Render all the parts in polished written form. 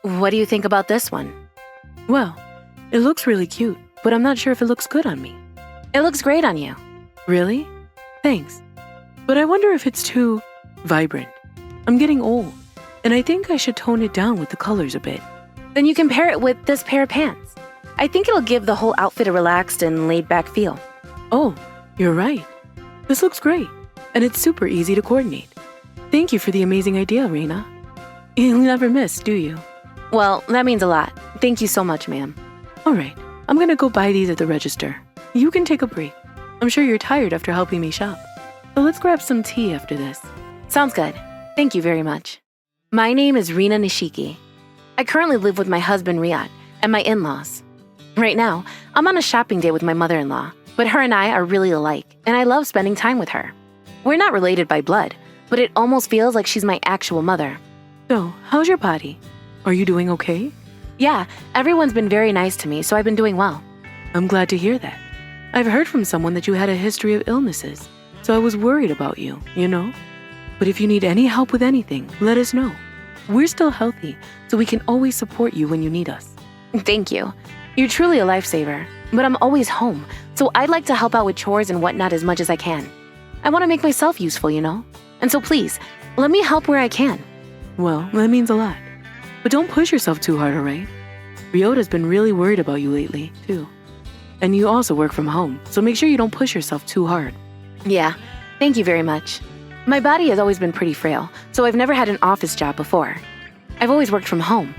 What do you think about this one? Well, it looks really cute, but I'm not sure if it looks good on me. It looks great on you. Really? Thanks. But I wonder if it's too vibrant. I'm getting old, and I think I should tone it down with the colors a bit. Then you can pair it with this pair of pants. I think it'll give the whole outfit a relaxed and laid-back feel. Oh, you're right. This looks great, and it's super easy to coordinate. Thank you for the amazing idea, Reina. You never miss, do you? Well, that means a lot. Thank you so much, ma'am. All right, I'm gonna go buy these at the register. You can take a break. I'm sure you're tired after helping me shop. So let's grab some tea after this. Sounds good. Thank you very much. My name is Rina Nishiki. I currently live with my husband, Riyad, and my in-laws. Right now, I'm on a shopping date with my mother-in-law, but her and I are really alike, and I love spending time with her. We're not related by blood, but it almost feels like she's my actual mother. So, how's your body? Are you doing okay? Yeah, everyone's been very nice to me, so I've been doing well. I'm glad to hear that. I've heard from someone that you had a history of illnesses, so I was worried about you, you know? But if you need any help with anything, let us know. We're still healthy, so we can always support you when you need us. Thank you. You're truly a lifesaver, but I'm always home, so I'd like to help out with chores and whatnot as much as I can. I want to make myself useful, you know? And so please, let me help where I can. Well, that means a lot. But don't push yourself too hard, alright? Ryota's been really worried about you lately, too. And you also work from home, so make sure you don't push yourself too hard. Yeah, thank you very much. My body has always been pretty frail, so I've never had an office job before. I've always worked from home.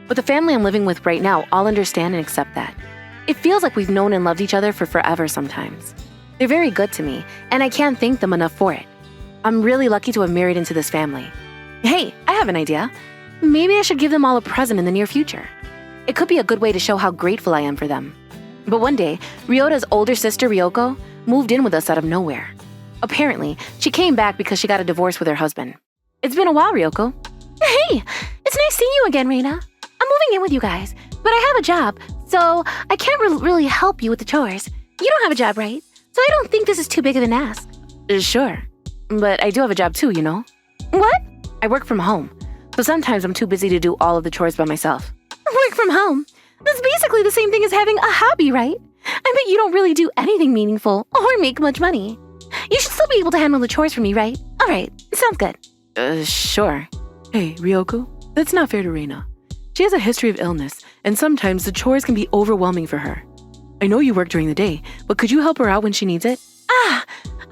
But the family I'm living with right now all understand and accept that. It feels like we've known and loved each other for forever sometimes. They're very good to me, and I can't thank them enough for it. I'm really lucky to have married into this family. Hey, I have an idea. Maybe I should give them all a present in the near future. It could be a good way to show how grateful I am for them. But one day, Ryota's older sister, Ryoko, moved in with us out of nowhere. Apparently, she came back because she got a divorce with her husband. It's been a while, Ryoko. Hey, it's nice seeing you again, Reina. I'm moving in with you guys, but I have a job, so I can't really help you with the chores. You don't have a job, right? So I don't think this is too big of an ask. Sure, but I do have a job too, you know? What? I work from home, so sometimes I'm too busy to do all of the chores by myself. Work from home? That's basically the same thing as having a hobby, right? I bet you don't really do anything meaningful or make much money. You should still be able to handle the chores for me, right? All right, sounds good. Sure. Hey, Ryoko, that's not fair to Reina. She has a history of illness, and sometimes the chores can be overwhelming for her. I know you work during the day, but could you help her out when she needs it?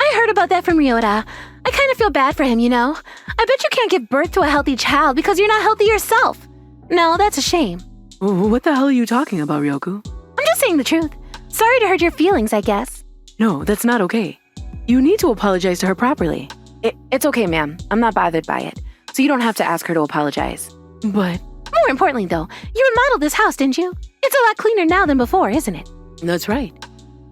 I heard about that from Ryota. I kind of feel bad for him, you know? I bet you can't give birth to a healthy child because you're not healthy yourself. No, that's a shame. What the hell are you talking about, Ryoku? I'm just saying the truth. Sorry to hurt your feelings, I guess. No, that's not okay. You need to apologize to her properly. It's okay, ma'am. I'm not bothered by it, so you don't have to ask her to apologize. But... More importantly, though, you remodeled this house, didn't you? It's a lot cleaner now than before, isn't it? That's right.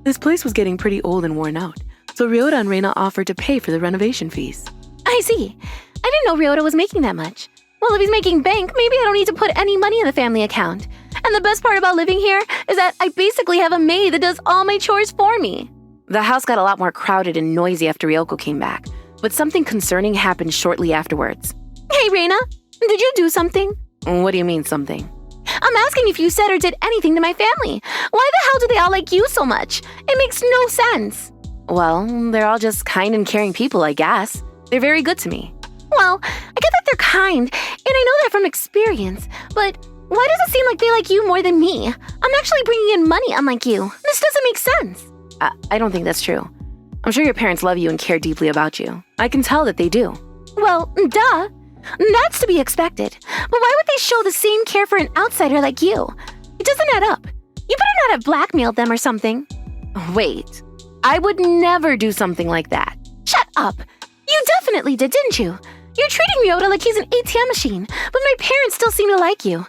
This place was getting pretty old and worn out, so Ryota and Reina offered to pay for the renovation fees. I see. I didn't know Ryota was making that much. Well, if he's making bank, maybe I don't need to put any money in the family account. And the best part about living here is that I basically have a maid that does all my chores for me. The house got a lot more crowded and noisy after Ryoko came back, but something concerning happened shortly afterwards. Hey, Reina, did you do something? What do you mean, something? I'm asking if you said or did anything to my family. Why the hell do they all like you so much? It makes no sense. Well, they're all just kind and caring people, I guess. They're very good to me. Well, I get that they're kind, and I know that from experience, but why does it seem like they like you more than me? I'm actually bringing in money unlike you. This doesn't make sense. I don't think that's true. I'm sure your parents love you and care deeply about you. I can tell that they do. Well, duh. That's to be expected. But why would they show the same care for an outsider like you? It doesn't add up. You better not have blackmailed them or something. Wait. I would never do something like that. Shut up. You definitely did, didn't you? You're treating Ryota like he's an ATM machine, but my parents still seem to like you.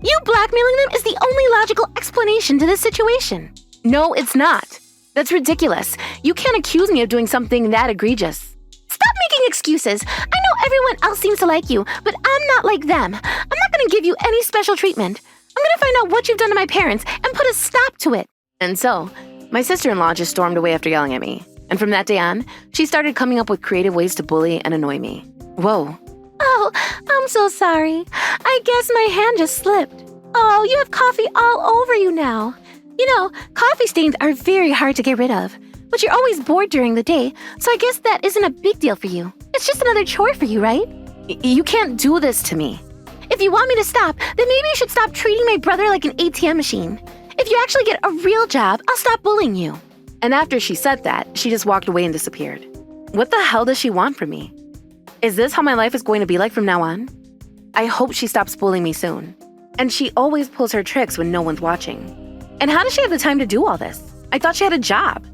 You blackmailing them is the only logical explanation to this situation. No, it's not. That's ridiculous. You can't accuse me of doing something that egregious. Stop making excuses. I know everyone else seems to like you, but I'm not like them. I'm not going to give you any special treatment. I'm going to find out what you've done to my parents and put a stop to it. And so, my sister-in-law just stormed away after yelling at me. And from that day on, she started coming up with creative ways to bully and annoy me. Whoa. Oh, I'm so sorry. I guess my hand just slipped. Oh, you have coffee all over you now. You know, coffee stains are very hard to get rid of. But you're always bored during the day, so I guess that isn't a big deal for you. It's just another chore for you, right? You can't do this to me. If you want me to stop, then maybe you should stop treating my brother like an ATM machine. If you actually get a real job, I'll stop bullying you. And after she said that, she just walked away and disappeared. What the hell does she want from me? Is this how my life is going to be like from now on? I hope she stops bullying me soon. And she always pulls her tricks when no one's watching. And how does she have the time to do all this? I thought she had a job.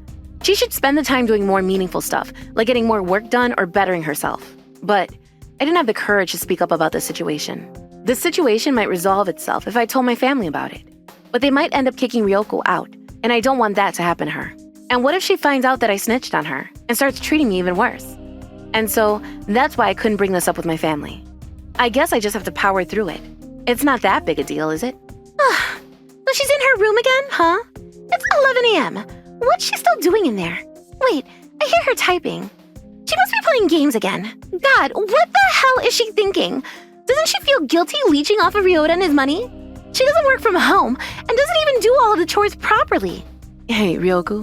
She should spend the time doing more meaningful stuff, like getting more work done or bettering herself. But I didn't have the courage to speak up about this situation. This situation might resolve itself if I told my family about it. But they might end up kicking Ryoko out, and I don't want that to happen to her. And what if she finds out that I snitched on her and starts treating me even worse? And so that's why I couldn't bring this up with my family. I guess I just have to power through it. It's not that big a deal, is it? So she's in her room again, huh? It's 11 a.m. What's she still doing in there? Wait, I hear her typing. She must be playing games again. God, what the hell is she thinking? Doesn't she feel guilty leeching off of Ryota and his money? She doesn't work from home and doesn't even do all of the chores properly. Hey, Ryoko,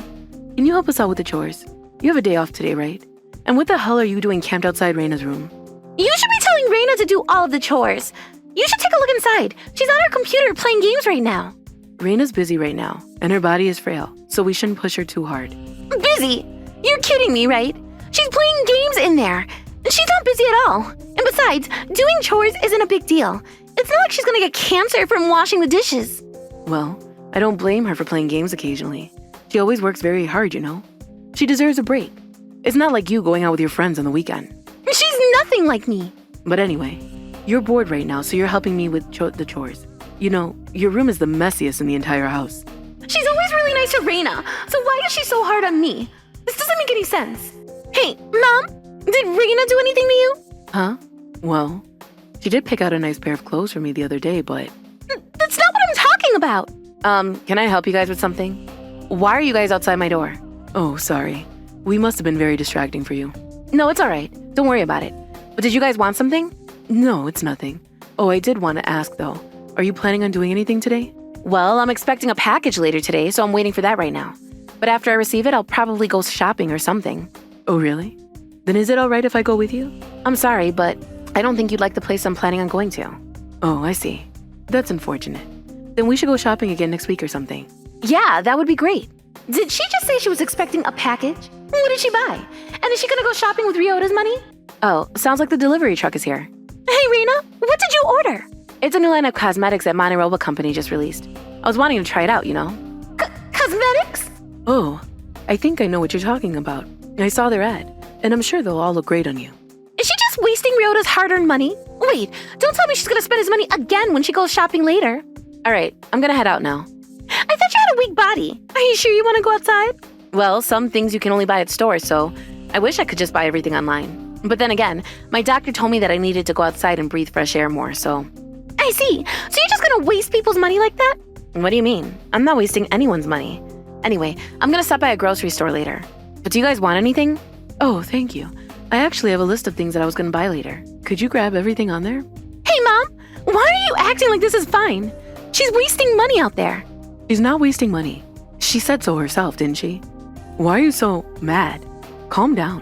can you help us out with the chores? You have a day off today, right? And what the hell are you doing camped outside Reina's room? You should be telling Reina to do all of the chores. You should take a look inside. She's on her computer playing games right now. Reina's busy right now, and her body is frail, so we shouldn't push her too hard. Busy? You're kidding me, right? She's playing games in there. She's not busy at all. And besides, doing chores isn't a big deal. It's not like she's gonna get cancer from washing the dishes. Well, I don't blame her for playing games occasionally. She always works very hard, you know? She deserves a break. It's not like you going out with your friends on the weekend. She's nothing like me. But anyway, you're bored right now, so you're helping me with the chores. You know, your room is the messiest in the entire house. She's always really nice to Reina, so why is she so hard on me? This doesn't make any sense. Hey, Mom, did Reina do anything to you? Huh? Well, she did pick out a nice pair of clothes for me the other day, but... That's not what I'm talking about. Can I help you guys with something? Why are you guys outside my door? Oh, sorry. We must have been very distracting for you. No, it's all right. Don't worry about it. But did you guys want something? No, it's nothing. Oh, I did want to ask, though. Are you planning on doing anything today? Well, I'm expecting a package later today, so I'm waiting for that right now. But after I receive it, I'll probably go shopping or something. Oh, really? Then is it all right if I go with you? I'm sorry, but I don't think you'd like the place I'm planning on going to. Oh, I see. That's unfortunate. Then we should go shopping again next week or something. Yeah, that would be great. Did she just say she was expecting a package? What did she buy? And is she gonna go shopping with Ryota's money? Oh, sounds like the delivery truck is here. Hey, Reina, what did you order? It's a new line of cosmetics that MoniRobo company just released. I was wanting to try it out, you know? Cosmetics? Oh, I think I know what you're talking about. I saw their ad, and I'm sure they'll all look great on you. Is she just wasting Ryota's hard-earned money? Wait, don't tell me she's gonna spend his money again when she goes shopping later. All right, I'm gonna head out now. I thought you had a weak body. Are you sure you want to go outside? Well, some things you can only buy at stores, so I wish I could just buy everything online. But then again, my doctor told me that I needed to go outside and breathe fresh air more, so... I see. So you're just gonna waste people's money like that? What do you mean? I'm not wasting anyone's money. Anyway, I'm gonna stop by a grocery store later. But do you guys want anything? Oh, thank you. I actually have a list of things that I was gonna buy later. Could you grab everything on there? Hey, Mom! Why are you acting like this is fine? She's wasting money out there. She's not wasting money. She said so herself, didn't she? Why are you so mad? Calm down.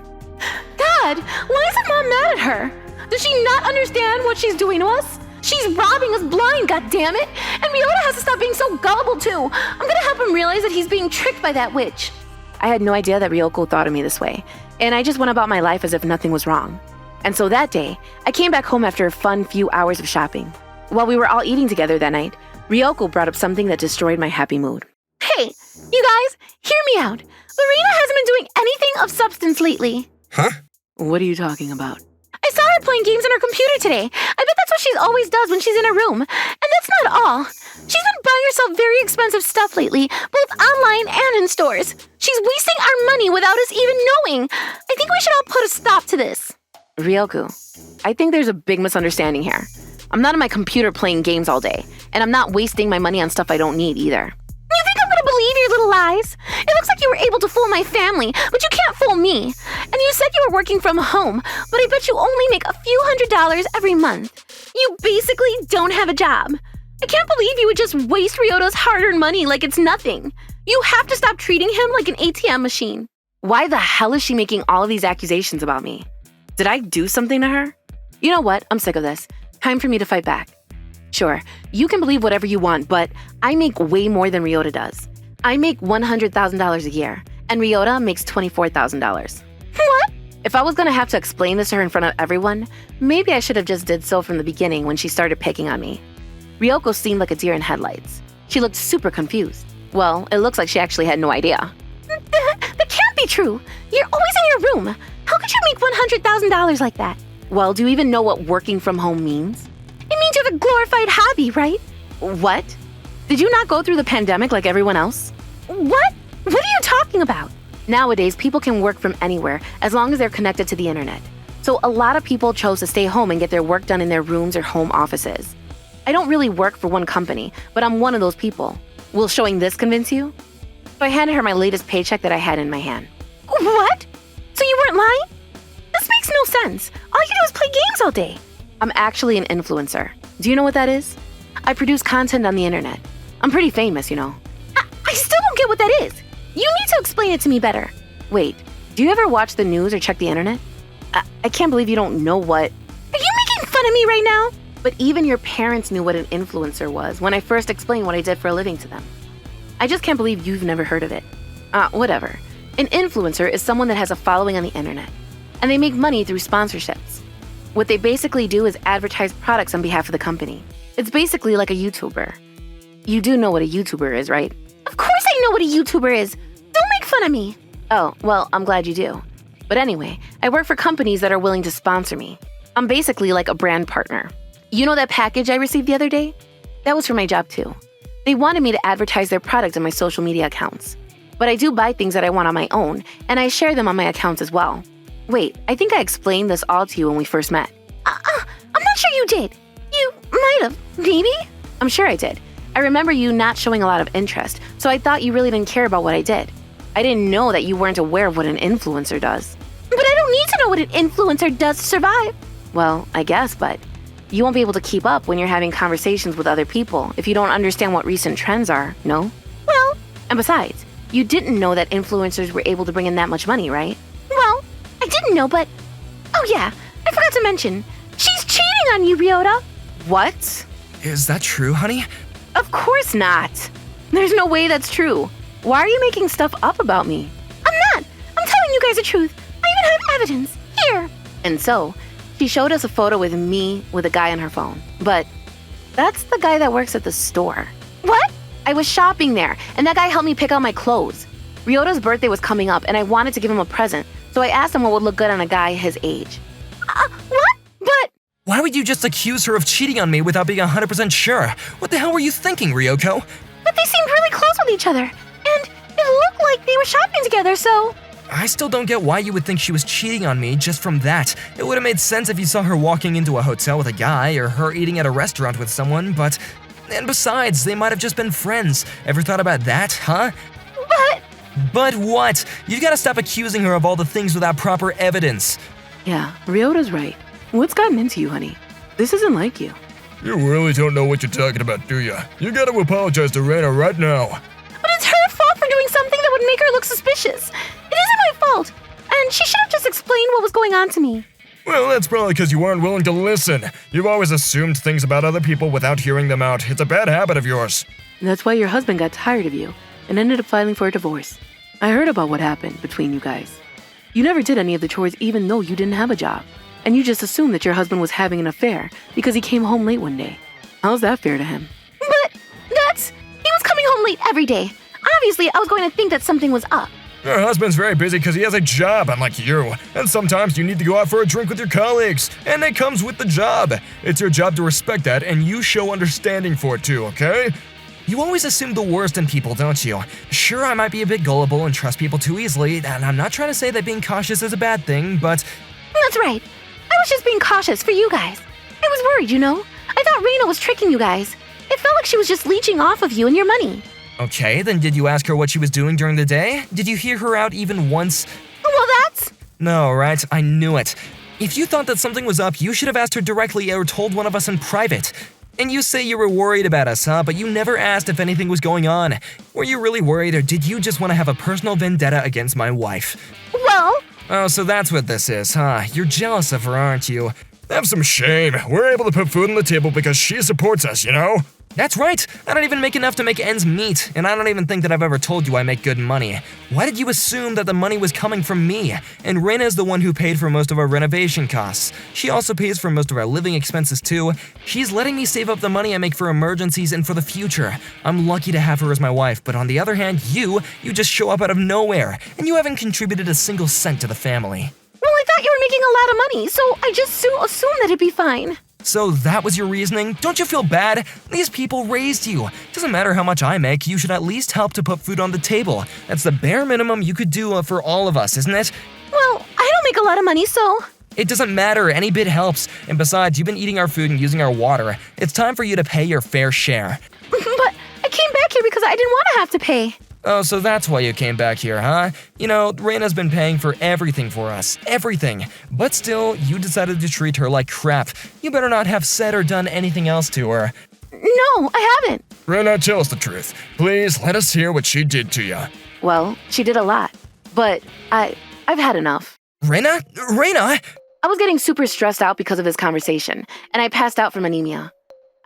God, why isn't Mom mad at her? Does she not understand what she's doing to us? She's robbing us blind, goddammit! And Ryota has to stop being so gullible too. I'm gonna help him realize that he's being tricked by that witch. I had no idea that Ryoko thought of me this way, and I just went about my life as if nothing was wrong. And so that day, I came back home after a fun few hours of shopping. While we were all eating together that night, Ryoko brought up something that destroyed my happy mood. Hey, you guys, hear me out. Marina hasn't been doing anything of substance lately. Huh? What are you talking about? I saw her playing games on her computer today. I bet that's what she always does when she's in her room. And that's not all. She's been buying herself very expensive stuff lately, both online and in stores. She's wasting our money without us even knowing. I think we should all put a stop to this. Ryoko, I think there's a big misunderstanding here. I'm not on my computer playing games all day, and I'm not wasting my money on stuff I don't need either. You think I'm gonna believe your little the lies. It looks like you were able to fool my family, but you can't fool me. And you said you were working from home, but I bet you only make a few $100s every month. You basically don't have a job. I can't believe you would just waste Ryota's hard-earned money like it's nothing. You have to stop treating him like an ATM machine. Why the hell is she making all of these accusations about me? Did I do something to her? You know what? I'm sick of this. Time for me to fight back. Sure, you can believe whatever you want, but I make way more than Ryota does. I make $100,000 a year, and Ryota makes $24,000. What? If I was gonna have to explain this to her in front of everyone, maybe I should have just did so from the beginning when she started picking on me. Ryoko seemed like a deer in headlights. She looked super confused. Well, it looks like she actually had no idea. That can't be true. You're always in your room. How could you make $100,000 like that? Well, do you even know what working from home means? It means you have a glorified hobby, right? What? Did you not go through the pandemic like everyone else? What? What are you talking about? Nowadays, people can work from anywhere as long as they're connected to the internet. So a lot of people chose to stay home and get their work done in their rooms or home offices. I don't really work for one company, but I'm one of those people. Will showing this convince you? So I handed her my latest paycheck that I had in my hand. What? So you weren't lying? This makes no sense. All you do is play games all day. I'm actually an influencer. Do you know what that is? I produce content on the internet. I'm pretty famous, you know. I still don't get what that is. You need to explain it to me better. Wait, do you ever watch the news or check the internet? I can't believe you don't know what... Are you making fun of me right now? But even your parents knew what an influencer was when I first explained what I did for a living to them. I just can't believe you've never heard of it. Whatever. An influencer is someone that has a following on the internet, and they make money through sponsorships. What they basically do is advertise products on behalf of the company. It's basically like a YouTuber. You do know what a YouTuber is, right? Of course I know what a YouTuber is. Don't make fun of me. Oh, well, I'm glad you do. But anyway, I work for companies that are willing to sponsor me. I'm basically like a brand partner. You know that package I received the other day? That was for my job too. They wanted me to advertise their product on my social media accounts. But I do buy things that I want on my own, and I share them on my accounts as well. Wait, I think I explained this all to you when we first met. I'm not sure you did. You might have, maybe? I'm sure I did. I remember you not showing a lot of interest, so I thought you really didn't care about what I did. I didn't know that you weren't aware of what an influencer does. But I don't need to know what an influencer does to survive. Well, I guess, but you won't be able to keep up when you're having conversations with other people if you don't understand what recent trends are, no? Well, and besides, you didn't know that influencers were able to bring in that much money, right? Well, I didn't know, but... Oh yeah, I forgot to mention. She's cheating on you, Ryota. What? Is that true, honey? Of course not. There's no way that's true. Why are you making stuff up about me? I'm not. I'm telling you guys the truth. I even have evidence. Here. And so, she showed us a photo with me with a guy on her phone. But that's the guy that works at the store. What? I was shopping there, and that guy helped me pick out my clothes. Ryota's birthday was coming up, and I wanted to give him a present, so I asked him what would look good on a guy his age. What? But... Why would you just accuse her of cheating on me without being 100% sure? What the hell were you thinking, Ryoko? But they seemed really close with each other, and it looked like they were shopping together, so... I still don't get why you would think she was cheating on me just from that. It would have made sense if you saw her walking into a hotel with a guy or her eating at a restaurant with someone, but... And besides, they might have just been friends. Ever thought about that, huh? But what? You've got to stop accusing her of all the things without proper evidence. Yeah, Ryota's right. What's gotten into you, honey? This isn't like you. You really don't know what you're talking about, do you? You gotta apologize to Reina right now. But it's her fault for doing something that would make her look suspicious. It isn't my fault, and she should have just explained what was going on to me. Well, that's probably because you weren't willing to listen. You've always assumed things about other people without hearing them out. It's a bad habit of yours. That's why your husband got tired of you and ended up filing for a divorce. I heard about what happened between you guys. You never did any of the chores even though you didn't have a job. And you just assumed that your husband was having an affair because he came home late one day. How's that fair to him? But he was coming home late every day. Obviously, I was going to think that something was up. Your husband's very busy because he has a job, unlike you. And sometimes you need to go out for a drink with your colleagues, and that comes with the job. It's your job to respect that, and you show understanding for it too, okay? You always assume the worst in people, don't you? Sure, I might be a bit gullible and trust people too easily, and I'm not trying to say that being cautious is a bad thing, but... That's right. I was just being cautious for you guys. I was worried, you know? I thought Reina was tricking you guys. It felt like she was just leeching off of you and your money. Okay, then did you ask her what she was doing during the day? Did you hear her out even once? Well, that's... No, right? I knew it. If you thought that something was up, you should have asked her directly or told one of us in private. And you say you were worried about us, huh? But you never asked if anything was going on. Were you really worried, or did you just want to have a personal vendetta against my wife? Well... Oh, so that's what this is, huh? You're jealous of her, aren't you? Have some shame. We're able to put food on the table because she supports us, you know? That's right! I don't even make enough to make ends meet, and I don't even think that I've ever told you I make good money. Why did you assume that the money was coming from me? And Reina's the one who paid for most of our renovation costs. She also pays for most of our living expenses too. She's letting me save up the money I make for emergencies and for the future. I'm lucky to have her as my wife, but on the other hand, you just show up out of nowhere, and you haven't contributed a single cent to the family. Well, I thought you were making a lot of money, so I just assumed that it'd be fine. So that was your reasoning? Don't you feel bad? These people raised you. Doesn't matter how much I make, you should at least help to put food on the table. That's the bare minimum you could do for all of us, isn't it? Well, I don't make a lot of money, so... It doesn't matter, any bit helps. And besides, you've been eating our food and using our water. It's time for you to pay your fair share. But I came back here because I didn't want to have to pay. Oh, so that's why you came back here, huh? You know, Reina's been paying for everything for us. Everything. But still, you decided to treat her like crap. You better not have said or done anything else to her. No, I haven't. Reina, tell us the truth. Please, let us hear what she did to you. Well, she did a lot. But I've had enough. Reina? Reina? I was getting super stressed out because of this conversation, and I passed out from anemia.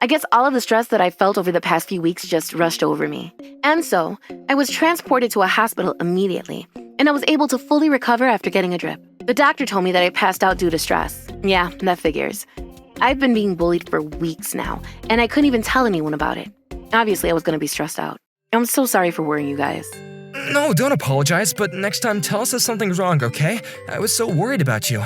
I guess all of the stress that I felt over the past few weeks just rushed over me. And so, I was transported to a hospital immediately, and I was able to fully recover after getting a drip. The doctor told me that I passed out due to stress. Yeah, that figures. I've been being bullied for weeks now, and I couldn't even tell anyone about it. Obviously, I was going to be stressed out. I'm so sorry for worrying you guys. No, don't apologize, but next time tell us if something's wrong, okay? I was so worried about you.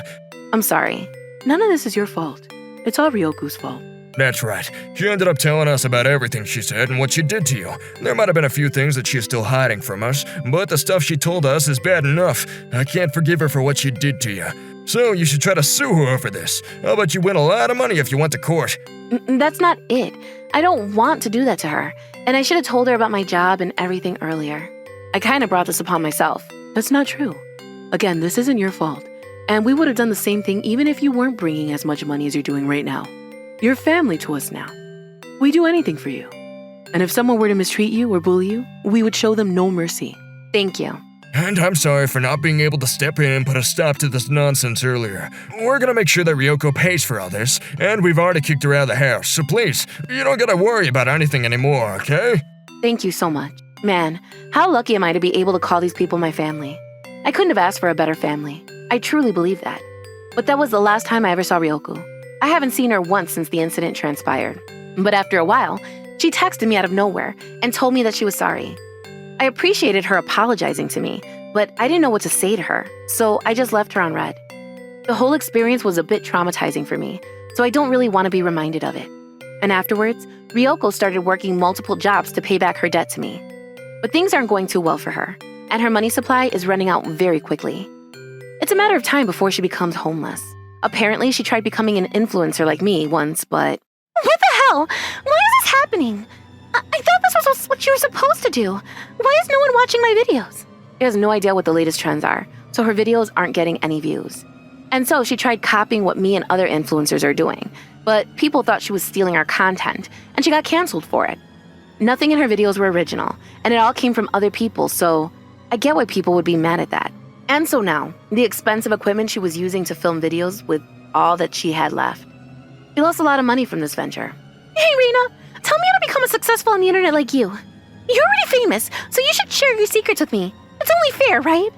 I'm sorry. None of this is your fault. It's all Ryoku's fault. That's right. She ended up telling us about everything she said and what she did to you. There might have been a few things that she's still hiding from us, but the stuff she told us is bad enough. I can't forgive her for what she did to you. So you should try to sue her for this. I'll bet you win a lot of money if you went to court. That's not it. I don't want to do that to her. And I should have told her about my job and everything earlier. I kind of brought this upon myself. That's not true. Again, this isn't your fault. And we would have done the same thing even if you weren't bringing as much money as you're doing right now. You're family to us now. We do anything for you. And if someone were to mistreat you or bully you, we would show them no mercy. Thank you. And I'm sorry for not being able to step in and put a stop to this nonsense earlier. We're gonna make sure that Ryoko pays for all this, and we've already kicked her out of the house, so please, you don't gotta worry about anything anymore, okay? Thank you so much. Man, how lucky am I to be able to call these people my family? I couldn't have asked for a better family. I truly believe that. But that was the last time I ever saw Ryoko. I haven't seen her once since the incident transpired. But after a while, she texted me out of nowhere and told me that she was sorry. I appreciated her apologizing to me, but I didn't know what to say to her, so I just left her on red. The whole experience was a bit traumatizing for me, so I don't really want to be reminded of it. And afterwards, Ryoko started working multiple jobs to pay back her debt to me. But things aren't going too well for her, and her money supply is running out very quickly. It's a matter of time before she becomes homeless. Apparently, she tried becoming an influencer like me once, but... What the hell? Why is this happening? I thought this was what you were supposed to do. Why is no one watching my videos? She has no idea what the latest trends are, so her videos aren't getting any views. And so she tried copying what me and other influencers are doing, but people thought she was stealing our content, and she got canceled for it. Nothing in her videos were original, and it all came from other people, so I get why people would be mad at that. And so now, the expensive equipment she was using to film videos with all that she had left. She lost a lot of money from this venture. Hey, Reina, tell me how to become a successful on the internet like you. You're already famous, so you should share your secrets with me. It's only fair, right?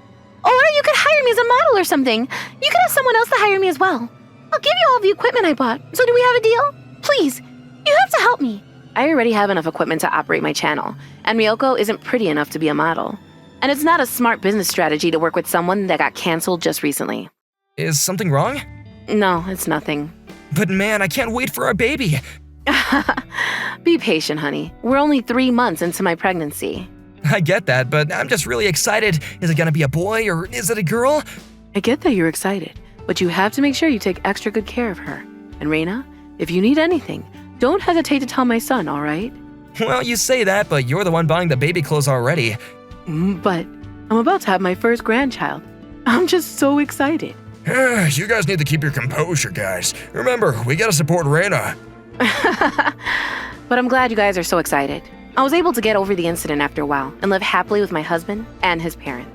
Or you could hire me as a model or something. You could have someone else to hire me as well. I'll give you all the equipment I bought. So do we have a deal? Please, you have to help me. I already have enough equipment to operate my channel, and Ryoko isn't pretty enough to be a model. And it's not a smart business strategy to work with someone that got canceled just recently. Is something wrong? No, it's nothing. But man, I can't wait for our baby. Be patient, honey. We're only 3 months into my pregnancy. I get that, but I'm just really excited. Is it gonna be a boy or is it a girl? I get that you're excited, but you have to make sure you take extra good care of her. And Reina, if you need anything, don't hesitate to tell my son, all right? Well, you say that, but you're the one buying the baby clothes already. But I'm about to have my first grandchild. I'm just so excited. You guys need to keep your composure, guys. Remember, we gotta support Reyna. But I'm glad you guys are so excited. I was able to get over the incident after a while and live happily with my husband and his parents.